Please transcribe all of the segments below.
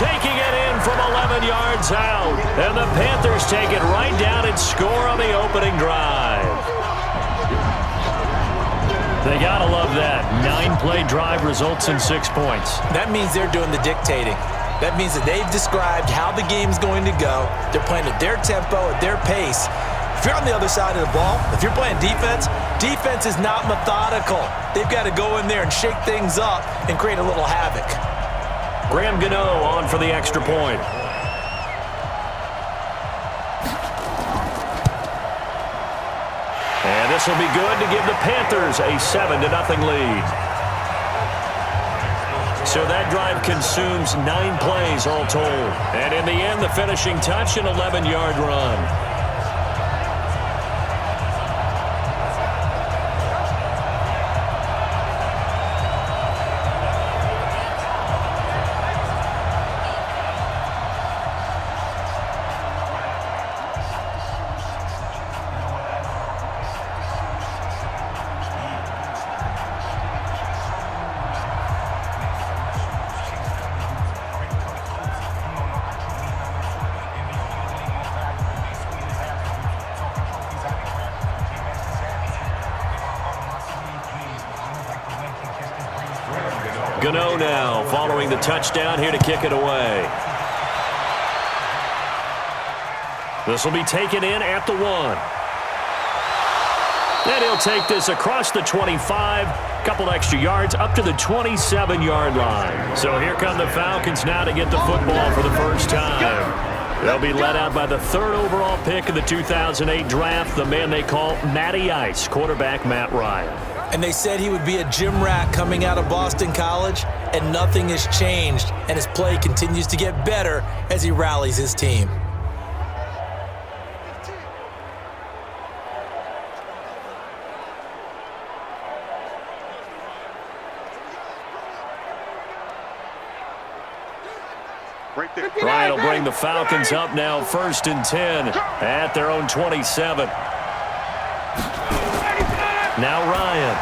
taking it in from 11 yards out. And the Panthers take it right down and score on the opening drive. They got to love that. 9-play drive results in 6 points. That means they're doing the dictating. That means that they've described how the game's going to go. They're playing at their tempo, at their pace. If you're on the other side of the ball, if you're playing defense, defense is not methodical. They've got to go in there and shake things up and create a little havoc. Graham Gano on for the extra point. And this will be good to give the Panthers a 7-0 lead. So that drive consumes 9 plays all told. And in the end, the finishing touch, an 11-yard run. Gano now following the touchdown here to kick it away. This will be taken in at the 1. And he'll take this across the 25, couple extra yards up to the 27-yard line. So here come the Falcons now to get the football for the first time. They'll be led out by the 3rd overall pick of the 2008 draft, the man they call Matty Ice, quarterback Matt Ryan. And they said he would be a gym rat coming out of Boston College, and nothing has changed, and his play continues to get better as he rallies his team. Ryan will bring the Falcons up now 1st and 10 at their own 27. Now Ryan.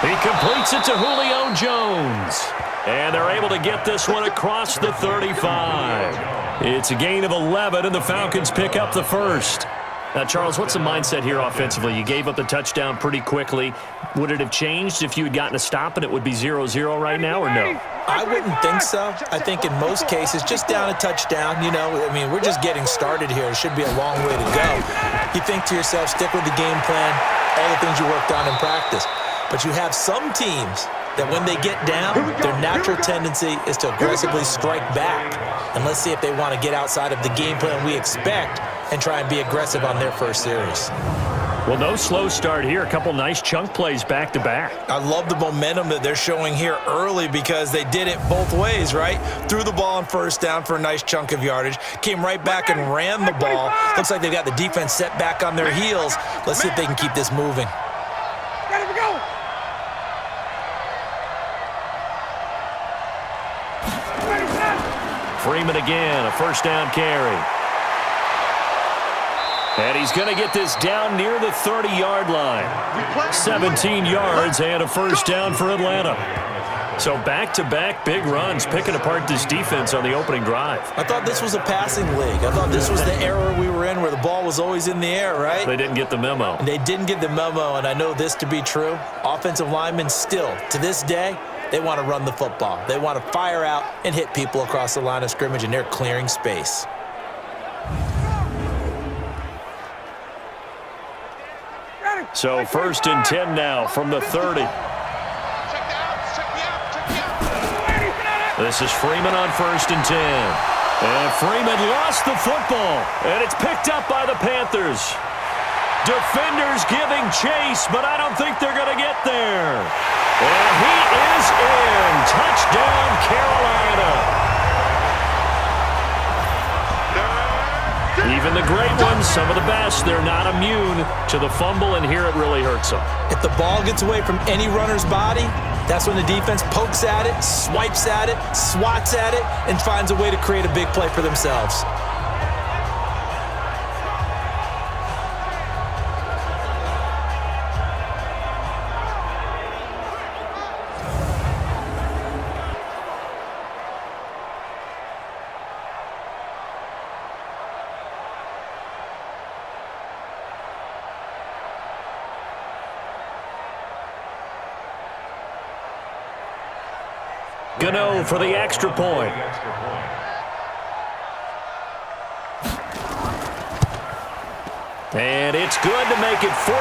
He completes it to Julio Jones. And they're able to get this one across the 35. It's a gain of 11, and the Falcons pick up the first. Now, Charles, what's the mindset here offensively? You gave up the touchdown pretty quickly. Would it have changed if you had gotten a stop and it would be 0-0 right now, or no? I wouldn't think so. I think in most cases, just down a touchdown, you know, I mean, we're just getting started here. It should be a long way to go. You think to yourself, stick with the game plan, all the things you worked on in practice. But you have some teams that when they get down, their natural tendency is to aggressively strike back. And let's see if they want to get outside of the game plan we expect and try and be aggressive on their first series. Well, no slow start here. A couple nice chunk plays back-to-back. I love the momentum that they're showing here early because they did it both ways, right? Threw the ball on first down for a nice chunk of yardage, came right back and ran the ball. Looks like they've got the defense set back on their heels. Let's see if they can keep this moving. Freeman again, a first down carry. And he's going to get this down near the 30-yard line. 17 yards and a first down for Atlanta. So back-to-back big runs, picking apart this defense on the opening drive. I thought this was a passing league. I thought this was the era we were in where the ball was always in the air, right? They didn't get the memo. And they didn't get the memo, and I know this to be true. Offensive linemen still, to this day, they want to run the football. They want to fire out and hit people across the line of scrimmage, and they're clearing space. So 1st and 10 now from the 30. This is Freeman on 1st and 10. And Freeman lost the football, and it's picked up by the Panthers. Defenders giving chase, but I don't think they're going to get there. And he is in. Touchdown, Carolina. Even the great ones, some of the best, they're not immune to the fumble, and here it really hurts them. If the ball gets away from any runner's body, that's when the defense pokes at it, swipes at it, swats at it, and finds a way to create a big play for themselves. Gano for the extra point. And it's good to make it 14-0.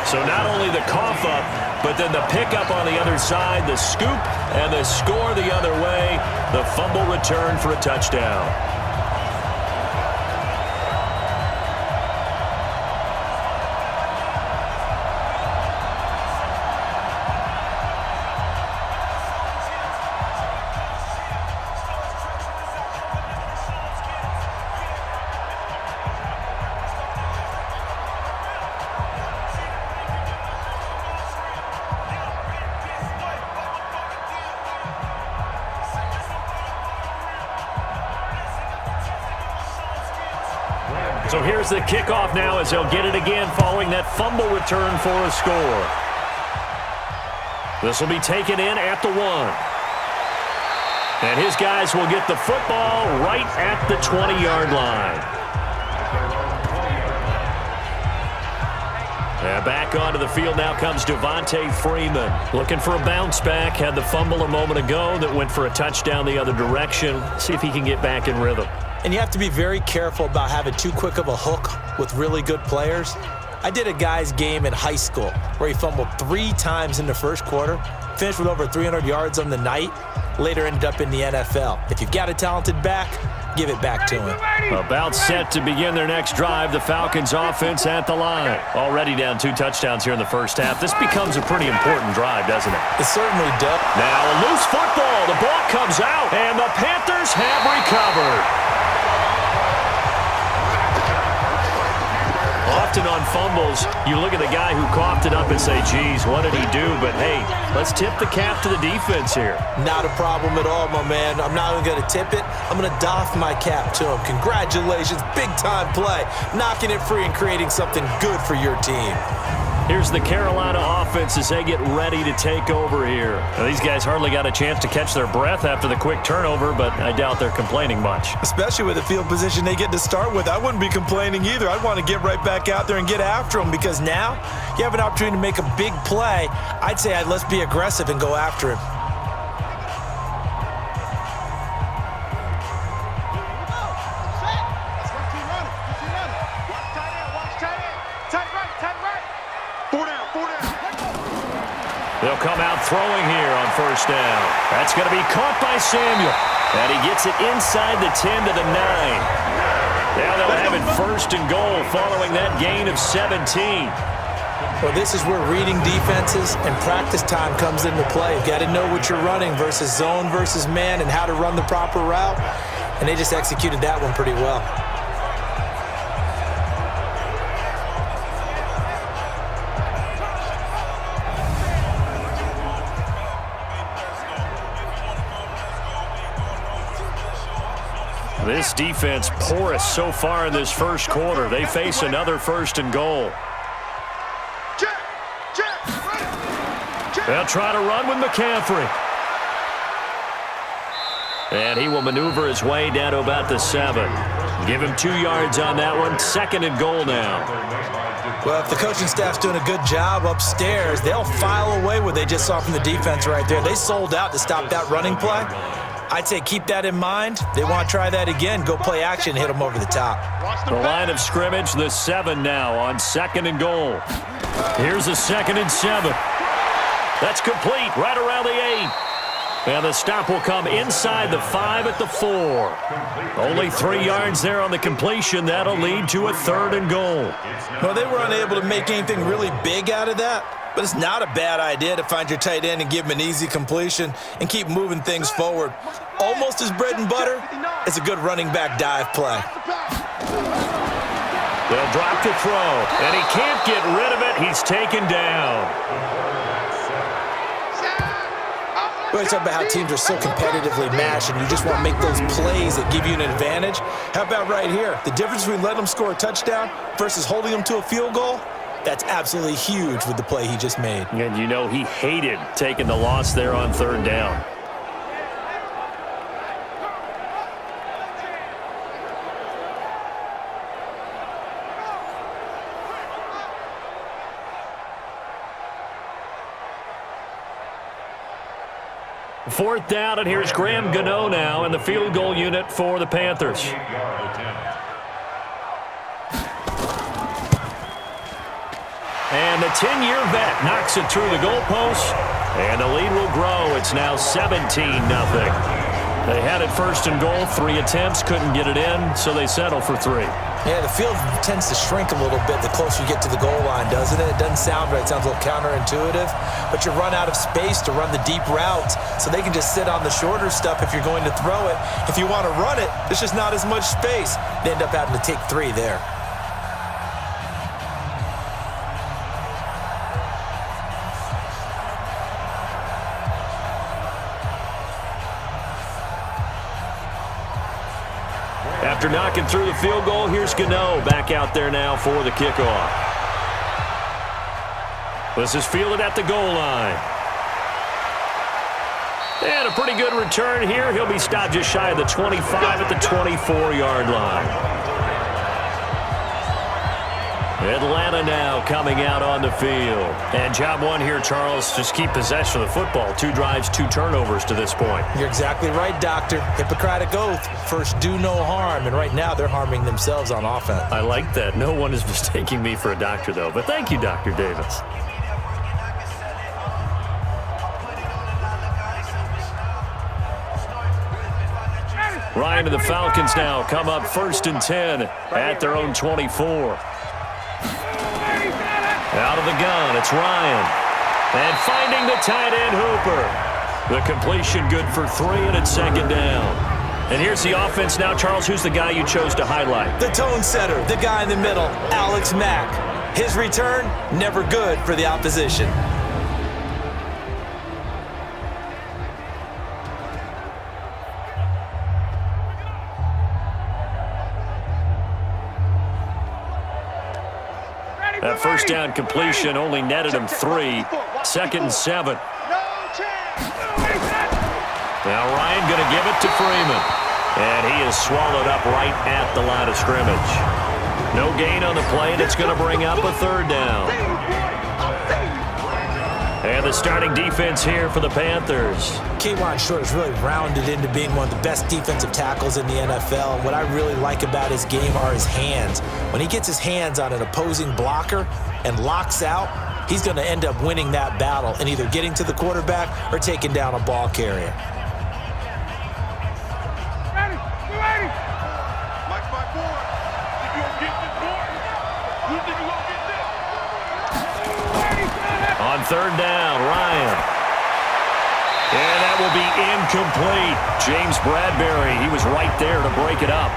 So not only the cough up, but then the pickup on the other side, the scoop, and the score the other way, the fumble return for a touchdown. So here's the kickoff now as they'll get it again following that fumble return for a score. This will be taken in at the 1. And his guys will get the football right at the 20-yard line. And back onto the field now comes Devontae Freeman. Looking for a bounce back. Had the fumble a moment ago that went for a touchdown the other direction. See if he can get back in rhythm. And you have to be very careful about having too quick of a hook with really good players. I did a guy's game in high school where he fumbled 3 times in the first quarter, finished with over 300 yards on the night, later ended up in the NFL. If you've got a talented back, give it back to him. About set to begin their next drive, the Falcons offense at the line. Already down 2 touchdowns here in the first half. This becomes a pretty important drive, doesn't it? It certainly does. Now a loose football. The ball comes out, and the Panthers have recovered. Often on fumbles, you look at the guy who coughed it up and say, geez, what did he do? But, hey, let's tip the cap to the defense here. Not a problem at all, my man. I'm not even going to tip it. I'm going to doff my cap to him. Congratulations, big-time play. Knocking it free and creating something good for your team. Here's the Carolina offense as they get ready to take over here. Now, these guys hardly got a chance to catch their breath after the quick turnover, but I doubt they're complaining much. Especially with the field position they get to start with. I wouldn't be complaining either. I'd want to get right back out there and get after them because now you have an opportunity to make a big play. I'd say let's be aggressive and go after him. They'll come out throwing here on first down. That's going to be caught by Samuel. And he gets it inside the 10 to the 9. Now they'll have it first and goal following that gain of 17. Well, this is where reading defenses and practice time comes into play. You've got to know what you're running versus zone versus man and how to run the proper route. And they just executed that one pretty well. This defense porous so far in this first quarter. They face another first and goal. They'll try to run with McCaffrey. And he will maneuver his way down to about the 7. Give him 2 yards on that one. Second and goal now. Well, if the coaching staff's doing a good job upstairs, they'll file away what they just saw from the defense right there. They sold out to stop that running play. I'd say keep that in mind. They want to try that again. Go play action, hit them over the top. The line of scrimmage, the 7 now on second and goal. Here's a 2nd and 7. That's complete right around the 8. And the stop will come inside the 5 at the 4. Only 3 yards there on the completion. That'll lead to a 3rd and goal. Well, they were unable to make anything really big out of that. But it's not a bad idea to find your tight end and give him an easy completion and keep moving things forward. Almost his bread and butter. It's a good running back dive play. They'll drop the throw, and he can't get rid of it. He's taken down. We always talk about how teams are so competitively matched, and you just want to make those plays that give you an advantage. How about right here? The difference between letting them score a touchdown versus holding them to a field goal? That's absolutely huge with the play he just made. And you know he hated taking the loss there on 3rd down. 4th down, and here's Graham Gano now in the field goal unit for the Panthers. And the 10-year vet knocks it through the goalpost, and the lead will grow. It's now 17-0. They had it 1st and goal, 3 attempts, couldn't get it in, so they settle for 3. Yeah, the field tends to shrink a little bit the closer you get to the goal line, doesn't it? It doesn't sound right. It sounds a little counterintuitive. But you run out of space to run the deep routes, so they can just sit on the shorter stuff if you're going to throw it. If you want to run it, there's just not as much space. They end up having to take 3 there. After knocking through the field goal, here's Gano back out there now for the kickoff. This is fielded at the goal line. And a pretty good return here. He'll be stopped just shy of the 25 at the 24-yard line. Atlanta now coming out on the field. And job 1 here, Charles, just keep possession of the football. 2 drives, 2 turnovers to this point. You're exactly right, Doctor. Hippocratic oath. First, do no harm. And right now, they're harming themselves on offense. I like that. No one is mistaking me for a doctor, though. But thank you, Dr. Davis. Ryan and the Falcons now come up 1st and 10 at their own 24. Out of the gun, it's Ryan. And finding the tight end, Hooper. The completion good for 3, and it's 2nd down. And here's the offense now. Charles, who's the guy you chose to highlight? The tone setter, the guy in the middle, Alex Mack. His return, never good for the opposition. That 1st down completion only netted him 3. 2nd and 7. Now Ryan going to give it to Freeman. And he is swallowed up right at the line of scrimmage. No gain on the play, and it's going to bring up a 3rd down. And the starting defense here for the Panthers. K'Wan Short is really rounded into being one of the best defensive tackles in the NFL. And what I really like about his game are his hands. When he gets his hands on an opposing blocker and locks out, he's going to end up winning that battle and either getting to the quarterback or taking down a ball carrier. On 3rd down, Ryan. And that will be incomplete. James Bradbury, he was right there to break it up.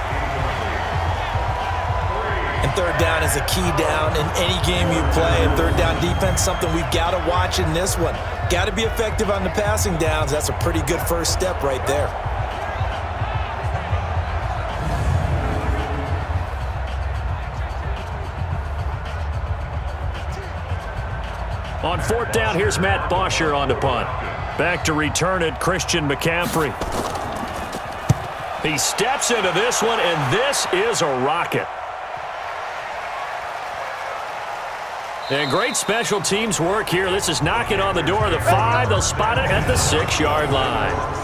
And 3rd down is a key down in any game you play. And 3rd down defense, something we've got to watch in this one. Got to be effective on the passing downs. That's a pretty good first step right there. On 4th down, here's Matt Bosher on the punt. Back to return it, Christian McCaffrey. He steps into this one, and this is a rocket. And great special teams work here. This is knocking on the door of the 5. They'll spot it at the 6-yard line.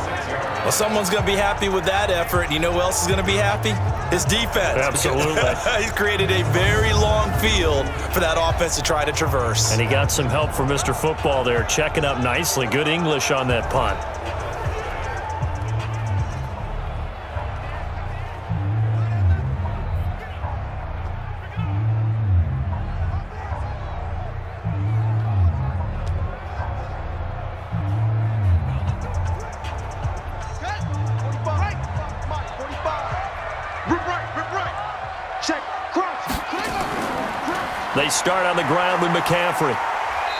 Well, someone's going to be happy with that effort. And you know who else is going to be happy? His defense. Absolutely. He's created a very long field for that offense to try to traverse. And he got some help from Mr. Football there, checking up nicely. Good English on that punt. They start on the ground with McCaffrey.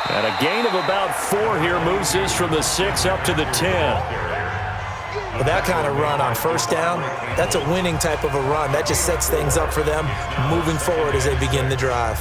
And a gain of about 4 here moves this from the 6 up to the 10. With that kind of run on 1st down, that's a winning type of a run. That just sets things up for them moving forward as they begin the drive.